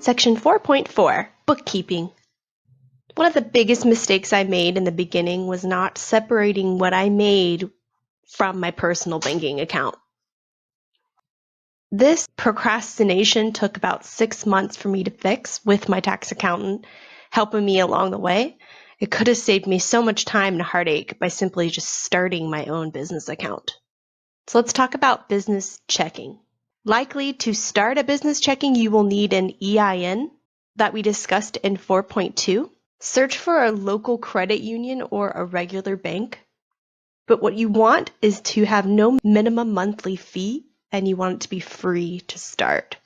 Section 4.4, Bookkeeping. One of the biggest mistakes I made in the beginning was not separating what I made from my personal banking account. This procrastination took about 6 months for me to fix with my tax accountant helping me along the way. It could have saved me so much time and heartache by simply just starting my own business account. So let's talk about business checking. Likely to start a business checking, you will need an EIN that we discussed in 4.2. Search for a local credit union or a regular bank. But what you want is to have no minimum monthly fee, and you want it to be free to start.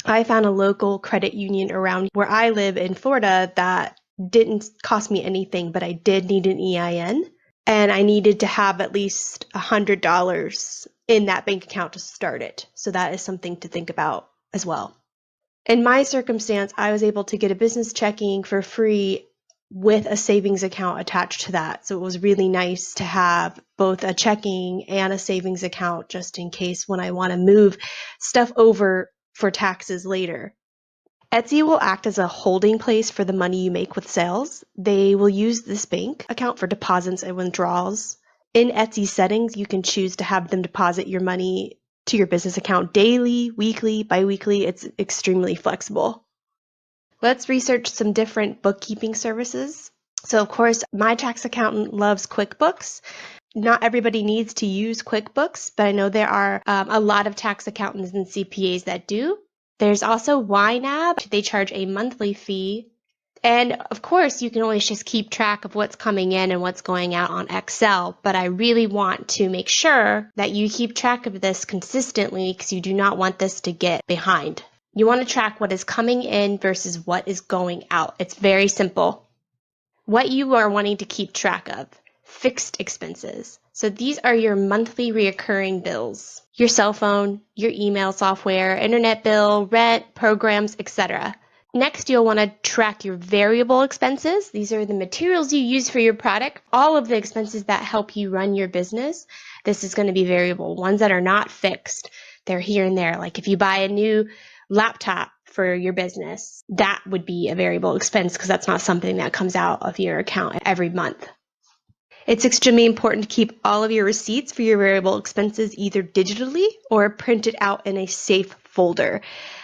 I found a local credit union around where I live in Florida that didn't cost me anything, but I did need an EIN, and I needed to have at least $100 in that bank account to start it. So that is something to think about as well. In my circumstance, I was able to get a business checking for free with a savings account attached to that. So it was really nice to have both a checking and a savings account just in case when I want to move stuff over for taxes later. Etsy will act as a holding place for the money you make with sales. They will use this bank account for deposits and withdrawals. In Etsy settings, you can choose to have them deposit your money to your business account daily, weekly, bi-weekly. It's extremely flexible. Let's research some different bookkeeping services. So of course, my tax accountant loves QuickBooks. Not everybody needs to use QuickBooks, but I know there are a lot of tax accountants and CPAs that do. There's also YNAB. They charge a monthly fee. And of course, you can always just keep track of what's coming in and what's going out on Excel, but I really want to make sure that you keep track of this consistently because you do not want this to get behind. You want to track what is coming in versus what is going out. It's very simple. What you are wanting to keep track of: fixed expenses. So these are your monthly reoccurring bills, your cell phone, your email software, internet bill, rent, programs, etc. Next, you'll want to track your variable expenses. These are the materials you use for your product, all of the expenses that help you run your business. This is going to be variable. Ones that are not fixed, they're here and there. Like if you buy a new laptop for your business, that would be a variable expense because that's not something that comes out of your account every month. It's extremely important to keep all of your receipts for your variable expenses either digitally or printed out in a safe folder.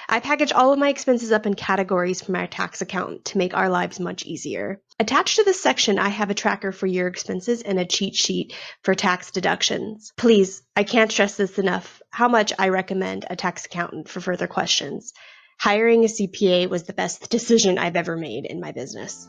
I package all of my expenses up in categories for my tax accountant to make our lives much easier. Attached to this section, I have a tracker for your expenses and a cheat sheet for tax deductions. Please, I can't stress this enough, how much I recommend a tax accountant for further questions. Hiring a CPA was the best decision I've ever made in my business.